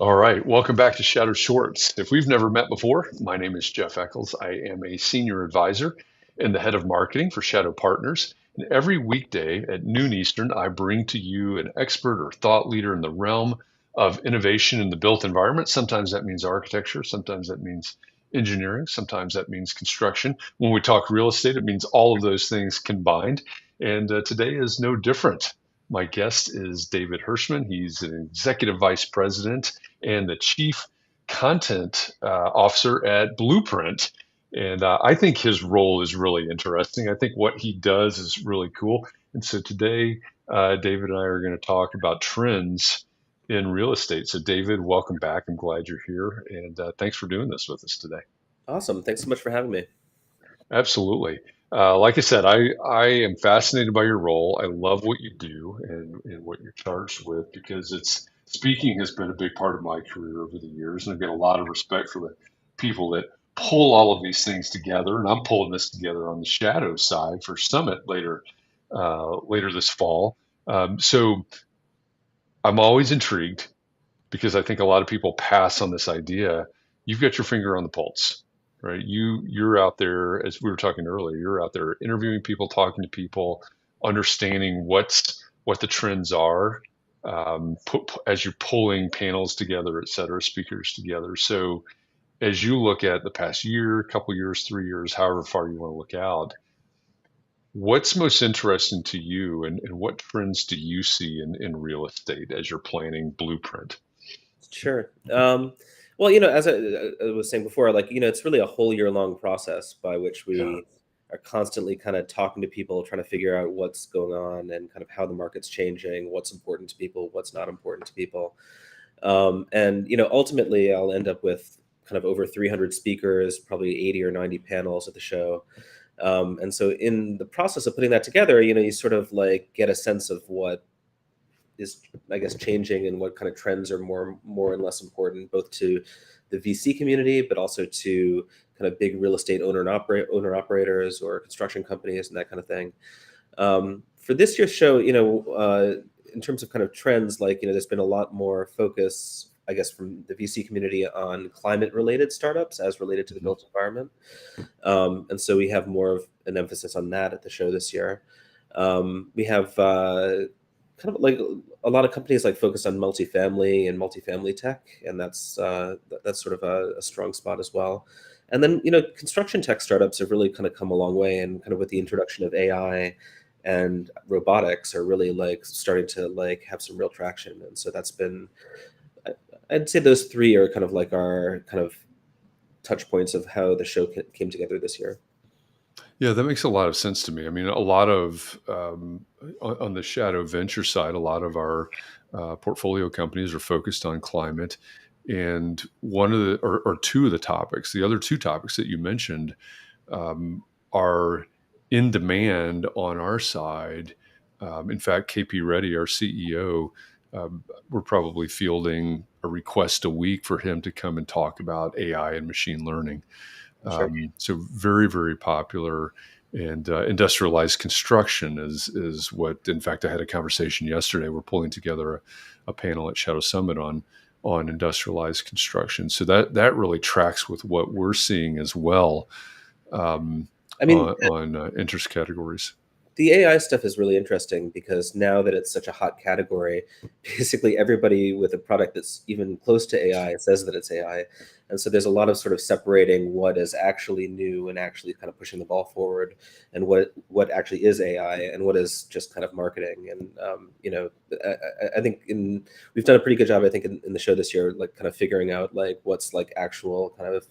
All right, welcome back to Shadow Shorts. If we've never met before, my name is Jeff Echols. I am a senior advisor and the head of marketing for Shadow Partners. And every weekday at noon Eastern, I bring to you an expert or thought leader in the realm of innovation in the built environment. Sometimes that means architecture, sometimes that means engineering, sometimes that means construction. When we talk real estate, it means all of those things combined. And today is no different. My guest is David Hirschman. He's an executive vice president and the chief content officer at Blueprint. And I think his role is really interesting. I think what he does is really cool. And so today, David and I are going to talk about trends in real estate. So, David, welcome back. I'm glad you're here. And thanks for doing this with us today. Awesome. Thanks so much for having me. Absolutely. Like I said, I am fascinated by your role. I love what you do and what you're charged with because it's speaking has been a big part of my career over the years. And I've got a lot of respect for the people that pull all of these things together. And I'm pulling this together on the shadow side for Summit later this fall. So I'm always intrigued because I think a lot of people pass on this idea. You've got your finger on the pulse, right? You're out there, as we were talking earlier, you're out there interviewing people, talking to people, understanding what the trends are, as you're pulling panels together, et cetera, speakers together. So as you look at the past year, couple years, 3 years, however far you want to look out, what's most interesting to you and what trends do you see in real estate as you're planning Blueprint? Sure. Well, as I was saying before, it's really a whole year long process by which Yeah. we are constantly kind of talking to people, trying to figure out what's going on and kind of how the market's changing, what's important to people, what's not important to people. And ultimately, I'll end up with kind of over 300 speakers, probably 80 or 90 panels at the show. And so, in the process of putting that together, you sort of like get a sense of what is, I guess, changing and what kind of trends are more and less important, both to the VC community, but also to kind of big real estate owner operators or construction companies and that kind of thing. For this year's show, in terms of kind of trends, there's been a lot more focus, I guess, from the VC community on climate-related startups as related to the Mhm. built environment, and so we have more of an emphasis on that at the show this year. We have kind of like a lot of companies like focused on multifamily and multifamily tech, and that's sort of a strong spot as well. And then construction tech startups have really kind of come a long way, and kind of with the introduction of AI and robotics are really like starting to like have some real traction. And so that's been, I- I'd say those three are kind of like our kind of touch points of how the show came together this year. Yeah, that makes a lot of sense to me. I mean, a lot of on the shadow venture side, a lot of our portfolio companies are focused on climate, and one of the or two of the topics, the other two topics that you mentioned, are in demand on our side. In fact, KP Reddy, our CEO, we're probably fielding a request a week for him to come and talk about AI and machine learning. Sure. So very, very popular. And industrialized construction is what. In fact, I had a conversation yesterday. We're pulling together a panel at Shadow Summit on industrialized construction. So that really tracks with what we're seeing as well, um, I mean, on interest categories. the AI stuff is really interesting because now that it's such a hot category, basically everybody with a product that's even close to AI says that it's AI. And so there's a lot of sort of separating what is actually new and actually kind of pushing the ball forward, and what actually is AI and what is just kind of marketing. And I think we've done a pretty good job, I think, in the show this year, like kind of figuring out like what's like actual kind of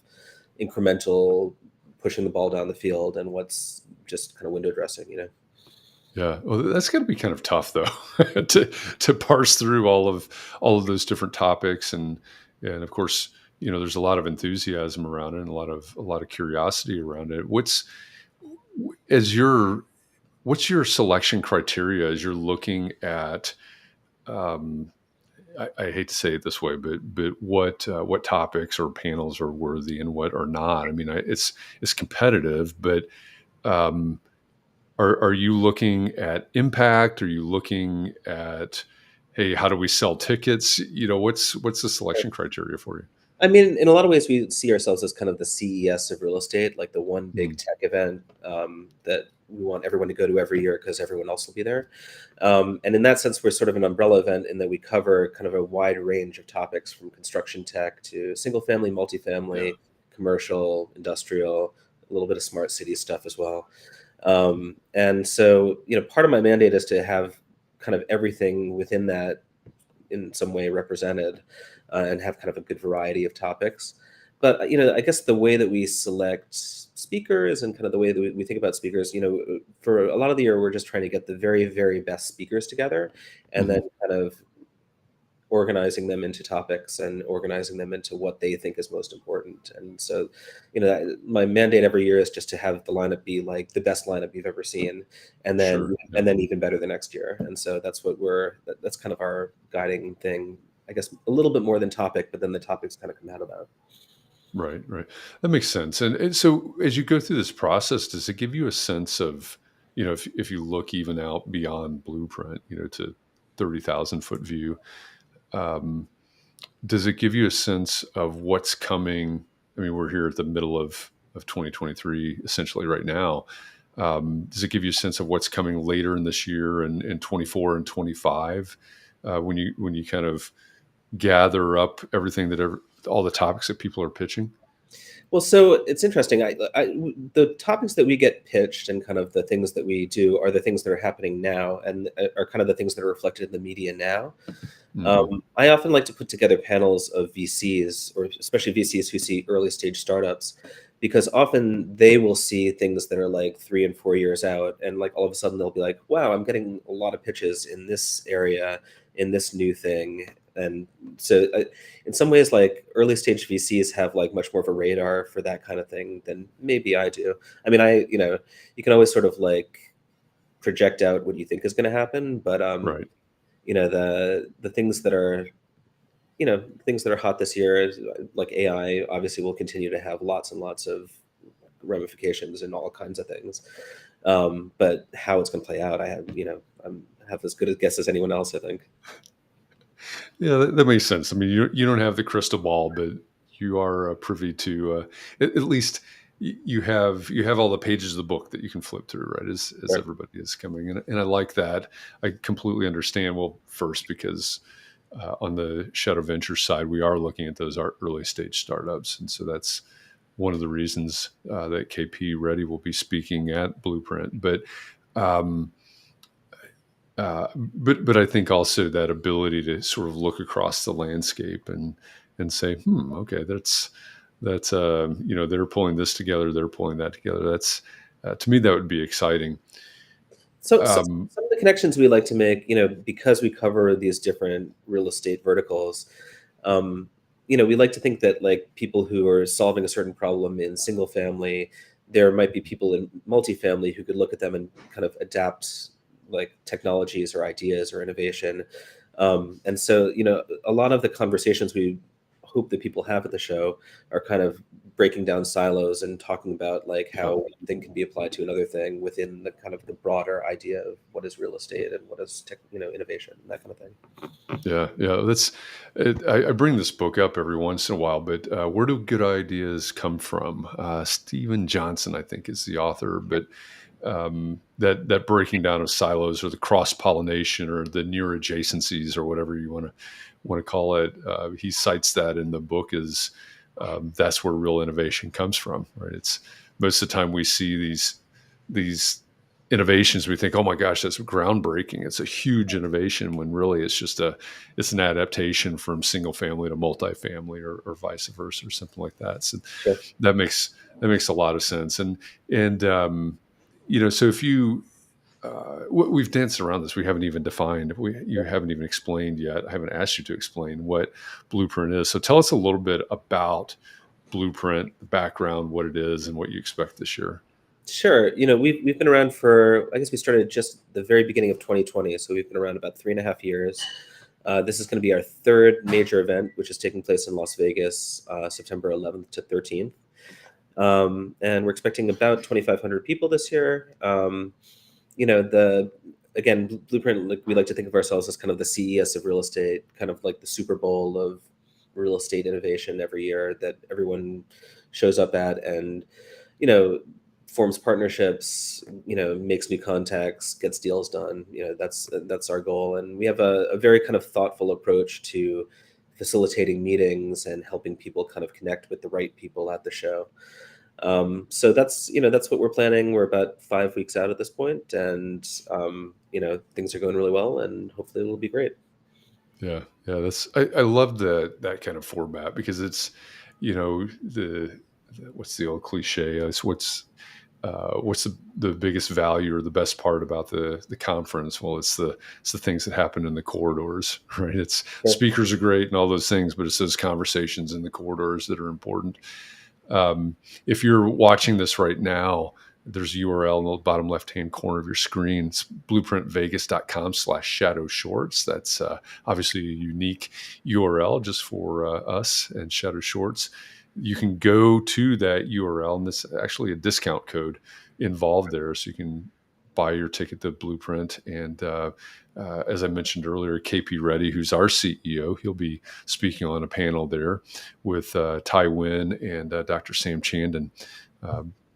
incremental pushing the ball down the field and what's just kind of window dressing. Yeah, well, that's going to be kind of tough though to parse through all of those different topics, and of course, there's a lot of enthusiasm around it and a lot of curiosity around it. As your what's your selection criteria as you're looking at? Um, I hate to say it this way, but what topics or panels are worthy and what are not? I mean, it's competitive, but are you looking at impact? Are you looking at hey, how do we sell tickets? What's the selection criteria for you? I mean, in a lot of ways, we see ourselves as kind of the CES of real estate, like the one big Mm, tech event that we want everyone to go to every year because everyone else will be there. And in that sense, we're sort of an umbrella event in that we cover kind of a wide range of topics from construction tech to single family, yeah. multifamily, commercial, industrial, a little bit of smart city stuff as well. And so, part of my mandate is to have kind of everything within that in some way represented, and have kind of a good variety of topics. But I guess the way that we select speakers and kind of the way that we think about speakers, for a lot of the year, we're just trying to get the very, very best speakers together, and then Mhm. kind of organizing them into topics and organizing them into what they think is most important. And so, my mandate every year is just to have the lineup be like the best lineup you've ever seen, and then Sure. Yeah. and then even better the next year. And so that's kind of our guiding thing. I guess a little bit more than topic, but then the topics kind of come out of that. Right, right. That makes sense. And so as you go through this process, does it give you a sense of, if you look even out beyond blueprint, to 30,000 foot view, um, does it give you a sense of what's coming? I mean, we're here at the middle of 2023, essentially right now. Does it give you a sense of what's coming later in this year and 24 and 25, when you kind of gather up everything all the topics that people are pitching? Well, so it's interesting. The topics that we get pitched and kind of the things that we do are the things that are happening now, and are kind of the things that are reflected in the media now. Hmm. I often like to put together panels of VCs, or especially VCs who see early stage startups, because often they will see things that are like 3 and 4 years out, and like all of a sudden they'll be like, "Wow, I'm getting a lot of pitches in this area, in this new thing." And so, in some ways, like early stage VCs have like much more of a radar for that kind of thing than maybe I do. I mean, you can always sort of like project out what you think is going to happen, but Right. the things that are hot this year is, like AI obviously will continue to have lots and lots of ramifications and all kinds of things. But how it's going to play out, have as good a guess as anyone else, I think. Yeah, that makes sense. I mean, you don't have the crystal ball, but you are privy to, at least you have all the pages of the book that you can flip through, right? As Right. everybody is coming, and I like that. I completely understand. Well, first because on the Shadow Venture side, we are looking at those early stage startups, and so that's one of the reasons that KP Ready will be speaking at Blueprint. But I think also that ability to sort of look across the landscape and say, okay, they're pulling this together, they're pulling that together. That's to me that would be exciting. So Um, some of the connections we like to make, because we cover these different real estate verticals, um, we like to think that like people who are solving a certain problem in single family, there might be people in multifamily who could look at them and kind of adapt like technologies or ideas or innovation. And so, a lot of the conversations we hope that people have at the show are kind of breaking down silos and talking about like yeah, how one thing can be applied to another thing within the kind of the broader idea of what is real estate and what is innovation, that kind of thing. yeah, yeah. I bring this book up every once in a while, but where do good ideas come from? Stephen Johnson, I think, is the author, but that breaking down of silos or the cross pollination or the near adjacencies or whatever you want to call it. He cites that in the book as that's where real innovation comes from. Right? It's most of the time we see these innovations, we think, oh my gosh, that's groundbreaking. It's a huge innovation when really it's an adaptation from single family to multifamily or vice versa or something like that. So Sure. that makes a lot of sense. And so if we've danced around this, we haven't even defined, you haven't even explained yet. I haven't asked you to explain what Blueprint is. So tell us a little bit about Blueprint, the background, what it is, and what you expect this year. Sure. We've been around for, I guess we started just the very beginning of 2020. So we've been around about 3.5 years. This is going to be our third major event, which is taking place in Las Vegas, September 11th to 13th. And we're expecting about 2,500 people this year. The again, Blueprint, like we like to think of ourselves as kind of the CES of real estate, kind of like the Super Bowl of real estate innovation every year that everyone shows up at, and you know forms partnerships, makes new contacts, gets deals done. That's our goal, and we have a very kind of thoughtful approach to facilitating meetings and helping people kind of connect with the right people at the show. So that's what we're planning. We're about 5 weeks out at this point, and things are going really well, and hopefully it'll be great. Yeah, yeah, I love that kind of format because it's, the what's the old cliche? It's what's the biggest value or the best part about the conference? Well, it's the things that happen in the corridors, right? It's Sure. speakers are great and all those things, but it's those conversations in the corridors that are important. If you're watching this right now, there's a URL in the bottom left-hand corner of your screen. It's blueprintvegas.com/shadow shorts. That's obviously a unique URL just for us and Shadow Shorts. You can go to that URL, and there's actually a discount code involved there. So you can buy your ticket to Blueprint. And as I mentioned earlier, KP Reddy, who's our CEO, he'll be speaking on a panel there with Tai Win and Dr. Sam Chandon,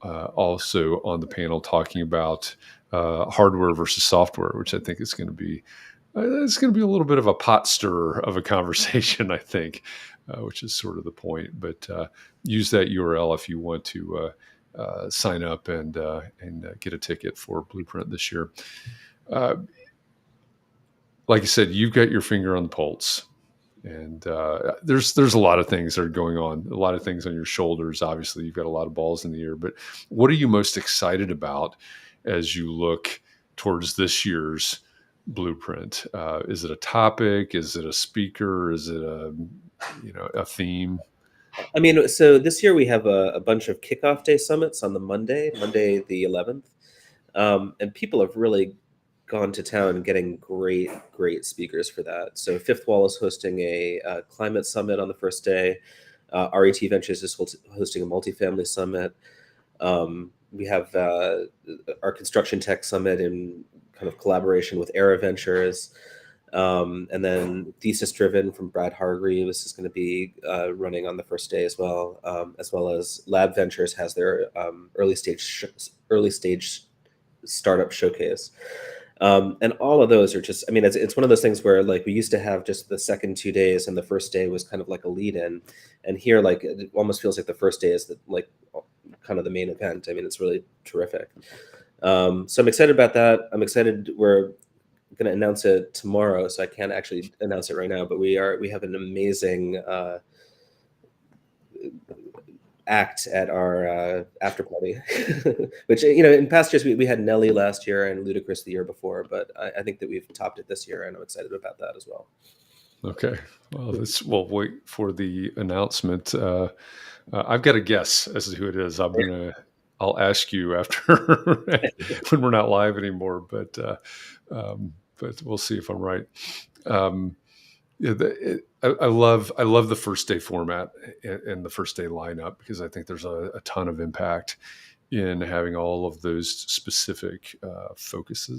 also on the panel talking about hardware versus software, which I think is going to be it's going to be a little bit of a pot stirrer of a conversation, I think, which is sort of the point. But use that URL if you want to sign up and get a ticket for Blueprint this year. Uh, like I said, you've got your finger on the pulse, and there's a lot of things that are going on, a lot of things on your shoulders. Obviously, you've got a lot of balls in the air. But what are you most excited about as you look towards this year's Blueprint? Is it a topic? Is it a speaker? Is it a theme? I mean, so this year we have a bunch of kickoff day summits on the Monday the 11th, and people have really gone to town getting great speakers for that. So Fifth Wall is hosting a climate summit on the first day. RET Ventures is hosting a multifamily summit. We have our construction tech summit in kind of collaboration with Era Ventures. And then Thesis Driven from Brad Hargreaves is going to be running on the first day as well as Lab Ventures has their early stage startup showcase. And all of those are just, I mean, it's one of those things where like we used to have just the second 2 days, and the first day was kind of like a lead in, and here like it almost feels like the first day is like kind of the main event. I mean, it's really terrific. So I'm excited about that. I'm excited. We're going to announce it tomorrow, so I can't actually announce it right now. But we have an amazing act at our after party, which in past years we had Nelly last year and Ludacris the year before, but I think that we've topped it this year, and I'm excited about that as well. Okay. Well, we'll wait for the announcement. I've got a guess as to who it is. I'll ask you after when we're not live anymore, but we'll see if I'm right. Um, yeah, I love the first day format and the first day lineup because I think there's a ton of impact in having all of those specific foci,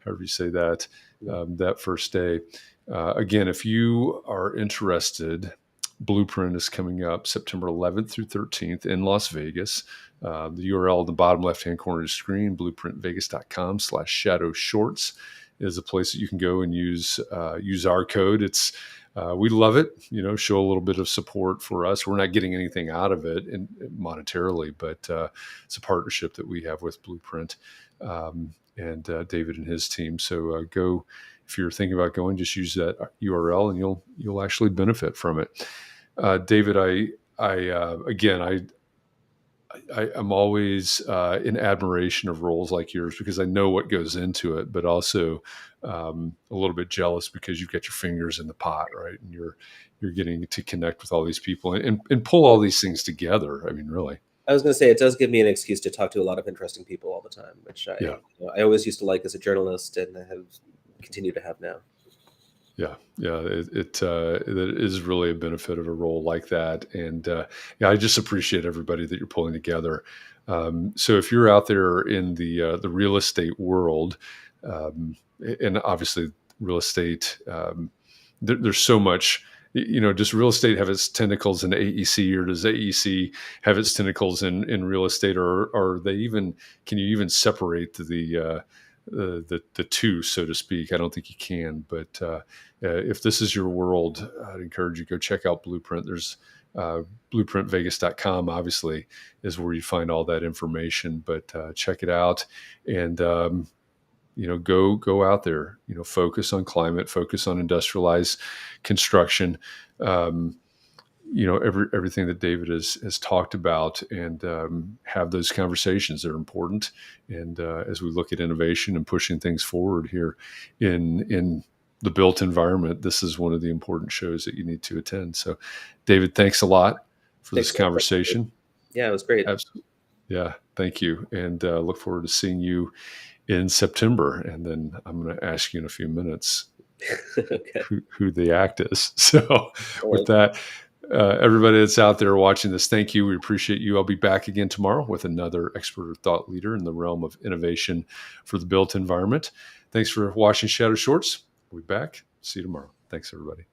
however you say that, that first day. Again, if you are interested, Blueprint is coming up September 11th through 13th in Las Vegas. The URL in the bottom left-hand corner of the screen, blueprintvegas.com/shadow shorts, is a place that you can go and use our code. It's we love it. Show a little bit of support for us. We're not getting anything out of it monetarily, but it's a partnership that we have with Blueprint and David and his team. So go if you're thinking about going. Just use that URL, and you'll actually benefit from it. David, I'm always in admiration of roles like yours because I know what goes into it, but also a little bit jealous because you've got your fingers in the pot, right? And you're getting to connect with all these people and pull all these things together. I mean, really. I was going to say it does give me an excuse to talk to a lot of interesting people all the time, which Yeah. I always used to like as a journalist, and I have continued to have now. Yeah, yeah, it is really a benefit of a role like that, and yeah, I just appreciate everybody that you're pulling together. So if you're out there in the real estate world, um, and obviously real estate. There's so much. Does real estate have its tentacles in AEC, or does AEC have its tentacles in real estate, or are they even? Can you even separate the two, so to speak? I don't think you can. But if this is your world, I'd encourage you to go check out Blueprint. There's blueprintvegas.com, obviously, is where you find all that information. But check it out, and go out there. Focus on climate, focus on industrialized construction. Um, everything that David has talked about, and have those conversations. They're important. And as we look at innovation and pushing things forward here in the built environment, this is one of the important shows that you need to attend. So, David, thanks a lot for this Thanks so much. conversation. Yeah, it was great. Absolutely. Yeah, thank you. And look forward to seeing you in September. And then I'm going to ask you in a few minutes Okay. who the act is. So, All with right. that, everybody that's out there watching this, thank you. We appreciate you. I'll be back again tomorrow with another expert or thought leader in the realm of innovation for the built environment. Thanks for watching Shadow Shorts. We'll be back. See you tomorrow. Thanks, everybody.